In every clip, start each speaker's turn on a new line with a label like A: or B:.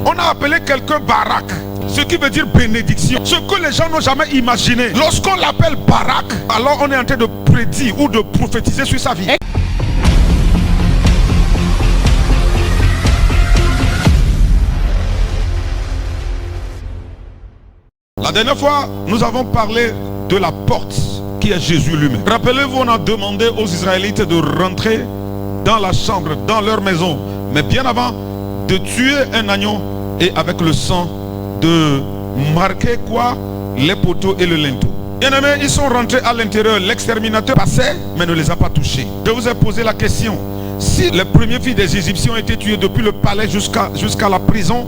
A: On a appelé quelqu'un Barak, ce qui veut dire bénédiction. Ce que les gens n'ont jamais imaginé. Lorsqu'on l'appelle Barak, alors on est en train de prédire ou de prophétiser sur sa vie. La dernière fois, nous avons parlé de la porte qui est Jésus lui-même. Rappelez-vous, on a demandé aux Israélites de rentrer dans la chambre, dans leur maison, mais bien avant de tuer un agneau et avec le sang de marquer quoi? Les poteaux et le linteau. Bien aimés, ils sont rentrés à l'intérieur, l'exterminateur passait mais ne les a pas touchés. Je vous ai posé la question, si les premières filles des Égyptiens ont été tuées depuis le palais jusqu'à la prison,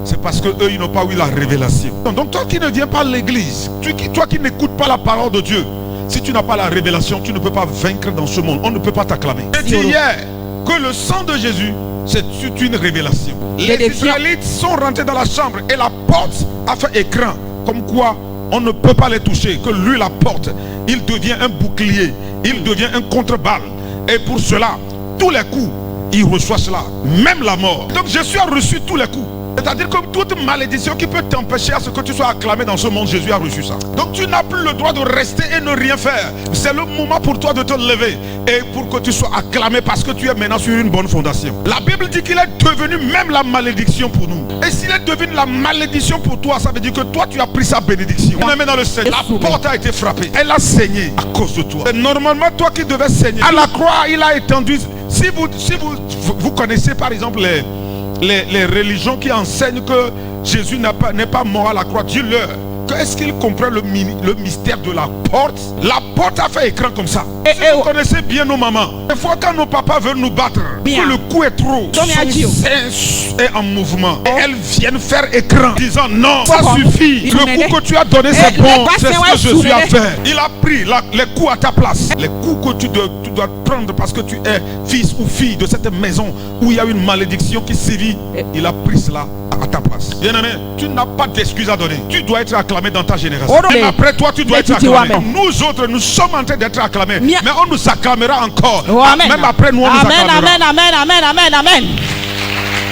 A: c'est parce qu'eux, ils n'ont pas eu la révélation. Donc toi qui ne viens pas à l'église, toi qui n'écoutes pas la parole de Dieu, si tu n'as pas la révélation, tu ne peux pas vaincre dans ce monde. On ne peut pas t'acclamer. J'ai dit hier que le sang de Jésus, c'est une révélation. Les Israélites sont rentrés dans la chambre et la porte a fait écran. Comme quoi, on ne peut pas les toucher. Que lui, la porte, il devient un bouclier. Il devient un contre-balle. Et pour cela, tous les coups, il reçoit cela. Même la mort. Donc Jésus a reçu tous les coups. C'est-à-dire que toute malédiction qui peut t'empêcher à ce que tu sois acclamé dans ce monde, Jésus a reçu ça. Donc tu n'as plus le droit de rester et ne rien faire. C'est le moment pour toi de te lever et pour que tu sois acclamé parce que tu es maintenant sur une bonne fondation. La Bible dit qu'il est devenu même la malédiction pour nous. Et s'il est devenu la malédiction pour toi, ça veut dire que toi tu as pris sa bénédiction. On est maintenant dans le Seigneur. La porte a été frappée. Elle a saigné à cause de toi. Et normalement toi qui devais saigner. À la croix, il a étendu. Si vous connaissez par exemple les religions qui enseignent que Jésus n'est pas mort à la croix, dis-leur est-ce qu'ils comprennent le mystère de la porte? La porte a fait écran comme ça. Si vous connaissez bien nos mamans, des fois quand nos papas veulent nous battre, que le coup est trop, son sein est en mouvement, et elles viennent faire écran, disant non, ça suffit, le coup que tu as donné c'est bon, c'est ce que Jésus a fait. Il a pris les coups à ta place, les coups que tu dois prendre parce que tu es fils ou fille de cette maison où il y a une malédiction qui sévit. Il a pris cela à ta place. Bien aimé, tu n'as pas d'excuses à donner. Tu dois être acclamé dans ta génération. Même après toi, tu dois être acclamé. Nous autres, nous sommes en train d'être acclamés. Mais on nous acclamera encore. Même après nous, on nous acclamera.
B: Amen, amen, amen, amen, amen.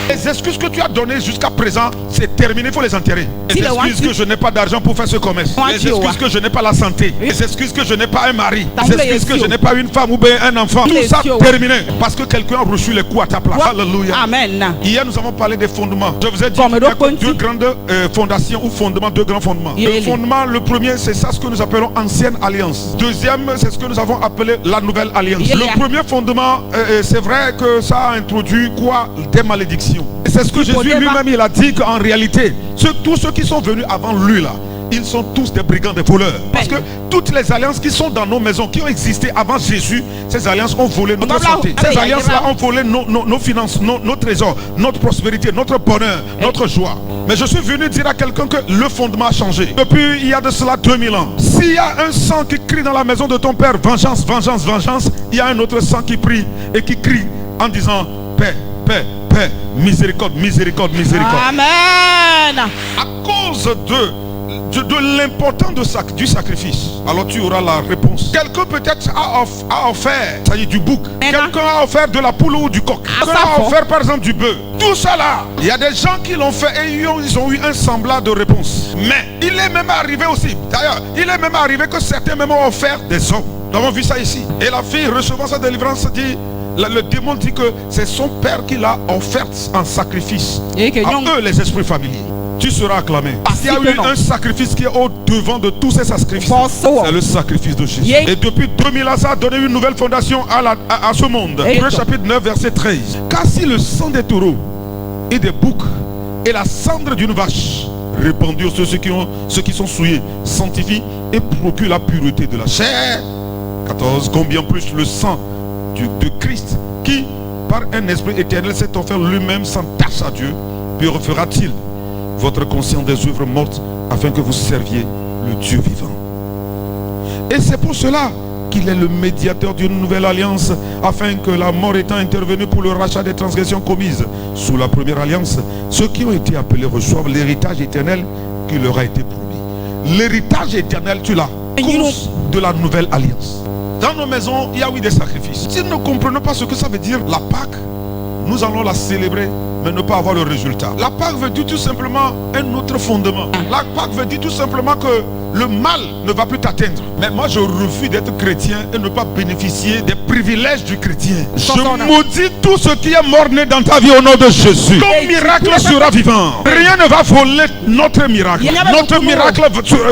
A: Les excuses que tu as données jusqu'à présent, c'est terminé, il faut les enterrer. Les excuses que je n'ai pas d'argent pour faire ce commerce. Les excuses que je n'ai pas la santé. Les excuses que je n'ai pas un mari. Les excuses que je n'ai pas une femme ou bien un enfant. Tout ça terminé. Parce que quelqu'un a reçu les coups à ta place. Alléluia.
B: Amen.
A: Hier, nous avons parlé des fondements. Je vous ai dit qu'il y a deux grandes fondations ou fondements, deux grands fondements. Le fondement, le premier, c'est ça ce que nous appelons ancienne alliance. Deuxième, c'est ce que nous avons appelé la nouvelle alliance. Le premier fondement, c'est vrai que ça a introduit quoi? Des malédictions. Et c'est ce que Jésus lui-même il a dit qu'en réalité, tous ceux qui sont venus avant lui là, ils sont tous des brigands, des voleurs. Parce que toutes les alliances qui sont dans nos maisons, qui ont existé avant Jésus, ces alliances ont volé notre santé. Ces alliances-là ont volé nos finances, nos trésors, notre prospérité, notre bonheur, notre joie. Mais je suis venu dire à quelqu'un que le fondement a changé. Depuis il y a de cela 2000 ans. S'il y a un sang qui crie dans la maison de ton père, vengeance, vengeance, vengeance, il y a un autre sang qui prie et qui crie en disant paix, paix, paix, miséricorde, miséricorde, miséricorde.
B: Amen.
A: À cause de l'importance du sacrifice, alors tu auras la réponse. Quelqu'un peut-être a offert, ça y est, du bouc. Quelqu'un a offert de la poule ou du coq. Quelqu'un a offert par exemple du bœuf. Tout ça là, il y a des gens qui l'ont fait et ils ont eu un semblant de réponse. Mais il est même arrivé aussi, d'ailleurs, il est même arrivé que certains même ont offert des hommes. Nous avons vu ça ici. Et la fille recevant sa délivrance dit, le démon dit que c'est son père qui l'a offerte en sacrifice à eux les esprits familiers. Tu seras acclamé. Il y a eu un sacrifice qui est au devant de tous ces sacrifices. C'est le sacrifice de Jésus. Et depuis 2000 ans, ça a donné une nouvelle fondation à ce monde. Hébreux chapitre 9 verset 13. Car si le sang des taureaux et des boucs et la cendre d'une vache répandue sur ceux qui sont souillés sanctifient et procurent la pureté de la chair. 14. Combien plus le sang de Christ qui par un esprit éternel s'est offert lui-même sans tache à Dieu, purifiera-t-il votre conscience des œuvres mortes afin que vous serviez le Dieu vivant. Et c'est pour cela qu'il est le médiateur d'une nouvelle alliance, afin que la mort étant intervenue pour le rachat des transgressions commises sous la première alliance, ceux qui ont été appelés reçoivent l'héritage éternel qui leur a été promis. L'héritage éternel, tu l'as, cause de la nouvelle alliance. Dans nos maisons, il y a eu des sacrifices. Si nous ne comprenons pas ce que ça veut dire, la Pâque, nous allons la célébrer mais ne pas avoir le résultat. La Pâque veut dire tout simplement un autre fondement. La Pâque veut dire tout simplement que le mal ne va plus t'atteindre. Mais moi, je refuse d'être chrétien et ne pas bénéficier des privilèges du chrétien. Je maudis tout ce qui est mort-né dans ta vie au nom de Jésus. Ton miracle sera vivant. Rien ne va voler notre miracle. Notre miracle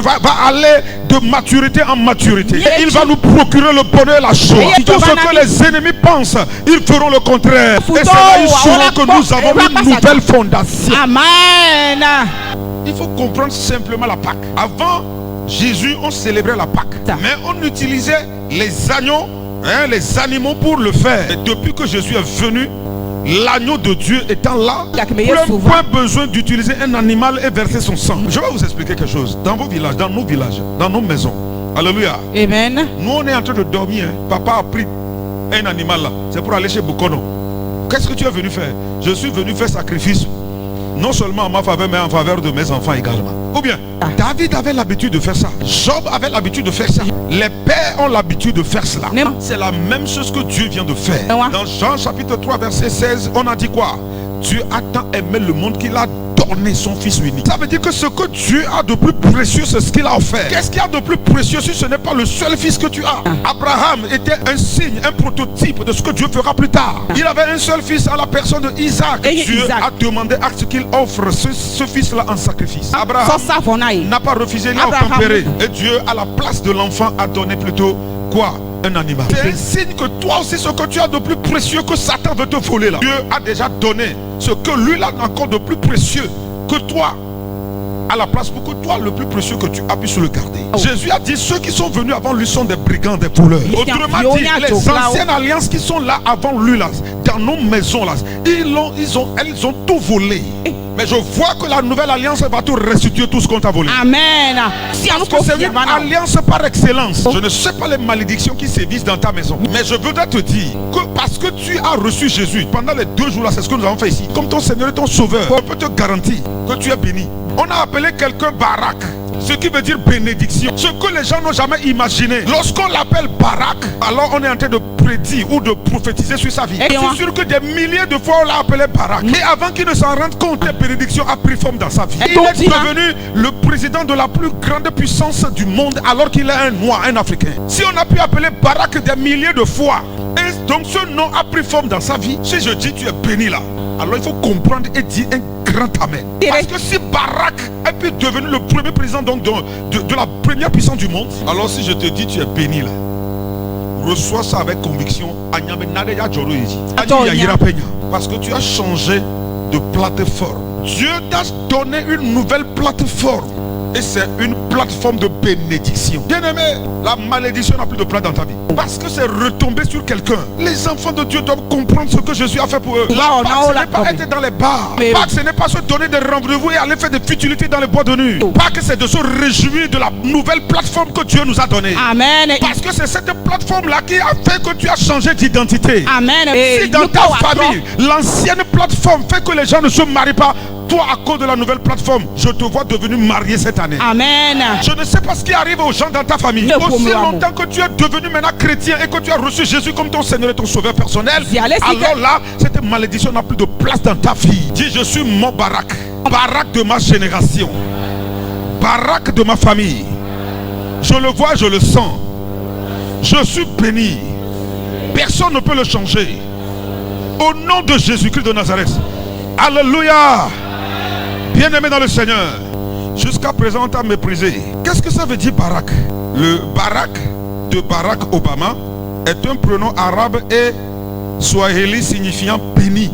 A: va aller de maturité en maturité. Et il va nous procurer le bonheur et la joie. Tout ce que les ennemis pensent, ils feront le contraire. Et c'est là ils sauront que nous avons une nouvelle fondation.
B: Amen.
A: Il faut comprendre simplement la Pâque. Avant Jésus, on célébrait la Pâque, mais on utilisait les agneaux, les animaux pour le faire. Et depuis que Jésus est venu, l'agneau de Dieu étant là, point besoin d'utiliser un animal et verser son sang. Je vais vous expliquer quelque chose. Dans vos villages, dans nos maisons, alléluia.
B: Amen.
A: Nous on est en train de dormir. Papa a pris un animal là. C'est pour aller chez Bukono. Qu'est-ce que tu es venu faire? Je suis venu faire sacrifice. Non seulement en ma faveur, mais en faveur de mes enfants également. Ou bien, David avait l'habitude de faire ça. Job avait l'habitude de faire ça. Les pères ont l'habitude de faire cela. C'est la même chose que Dieu vient de faire. Dans Jean chapitre 3 verset 16, on a dit quoi? Dieu a tant aimé le monde qu'il a donné son fils unique. Ça veut dire que ce que Dieu a de plus précieux, c'est ce qu'il a offert. Qu'est-ce qu'il y a de plus précieux si ce n'est pas le seul fils que tu as? Abraham était un signe, un prototype de ce que Dieu fera plus tard. Il avait un seul fils à la personne de Isaac. Dieu a demandé à ce qu'il offre ce fils-là en sacrifice. Abraham n'a pas refusé, il a tempéré. Et Dieu, à la place de l'enfant, a donné plutôt quoi? Un animal. C'est un signe que toi aussi, ce que tu as de plus précieux que Satan veut te voler là, Dieu a déjà donné ce que lui a encore de plus précieux que toi à la place pour que toi le plus précieux que tu as puisses le garder. Jésus a dit ceux qui sont venus avant lui sont des brigands, des voleurs. Autrement dit, les anciennes alliances qui sont là avant lui là, dans nos maisons là, elles ont tout volé. Mais je vois que la nouvelle alliance va tout restituer tout ce qu'on t'a volé.
B: Amen.
A: Parce que c'est une alliance par excellence. Je ne sais pas les malédictions qui sévissent dans ta maison, mais je voudrais te dire que parce que tu as reçu Jésus pendant les 2 jours là, c'est ce que nous avons fait ici, comme ton Seigneur et ton Sauveur, on peut te garantir que tu es béni. On a appelé quelqu'un Barak, ce qui veut dire bénédiction. Ce que les gens n'ont jamais imaginé. Lorsqu'on l'appelle Barak, alors on est en train de prédire ou de prophétiser sur sa vie. Je suis sûr que des milliers de fois on l'a appelé Barak. Et avant qu'il ne s'en rende compte, les bénédictions a pris forme dans sa vie. Il est devenu le président de la plus grande puissance du monde alors qu'il est un noir, un africain. Si on a pu appeler Barak des milliers de fois, et donc ce nom a pris forme dans sa vie, si je dis tu es béni là, alors il faut comprendre et dire un grand amen. Parce que si Barak est pu devenir le premier président donc de la première puissance du monde, alors si je te dis tu es béni là, reçois ça avec conviction. Parce que tu as changé de plateforme. Dieu t'a donné une nouvelle plateforme. Et c'est une plateforme de bénédiction. Bien aimé, la malédiction n'a plus de place dans ta vie. Parce que c'est retombé sur quelqu'un. Les enfants de Dieu doivent comprendre ce que Jésus a fait pour eux. La Pâque, ce n'est pas être dans les bars. Pâque, ce n'est pas se donner des rendez-vous et aller faire des futilités dans les bois de nuit. Pâque, c'est de se réjouir de la nouvelle plateforme que Dieu nous a donnée.
B: Amen.
A: Parce que c'est cette plateforme-là qui a fait que tu as changé d'identité.
B: Amen.
A: Si dans ta famille, l'ancienne plateforme fait que les gens ne se marient pas, toi, à cause de la nouvelle plateforme, je te vois devenu marié cette année.
B: Amen.
A: Je ne sais pas ce qui arrive aux gens dans ta famille. Aussi longtemps que tu es devenu maintenant chrétien et que tu as reçu Jésus comme ton Seigneur et ton Sauveur personnel, alors là, cette malédiction n'a plus de place dans ta vie. Dis, je suis mon Barak. Barak de ma génération. Barak de ma famille. Je le vois, je le sens. Je suis béni. Personne ne peut le changer. Au nom de Jésus-Christ de Nazareth. Alléluia. Bien-aimé dans le Seigneur, jusqu'à présent on t'a méprisé. Qu'est-ce que ça veut dire Barak? Le Barak de Barack Obama est un prénom arabe et swahili signifiant béni.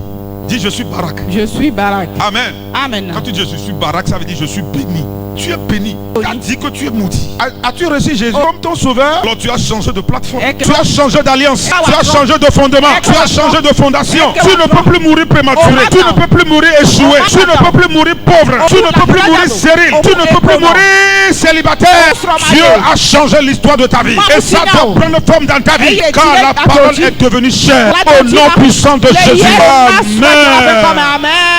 A: Dis je suis Barak.
B: Je suis Barak.
A: Amen.
B: Amen.
A: Quand tu dis je suis Barak, ça veut dire je suis béni. Tu es béni. Tu as dit que tu es maudit. As-tu reçu Jésus comme ton sauveur? Alors tu as changé de plateforme. Tu as changé d'alliance. Tu as changé de fondement. Tu as changé de fondation. Tu ne peux plus mourir prématuré. Tu ne peux plus mourir échoué. Tu ne peux plus mourir pauvre. Tu ne peux plus mourir stérile. Tu ne peux plus mourir célibataire. Dieu a changé l'histoire de ta vie. Et ça doit prendre forme dans ta vie. Car la parole est devenue chair. Au nom puissant de Jésus. Amen.
B: Amen.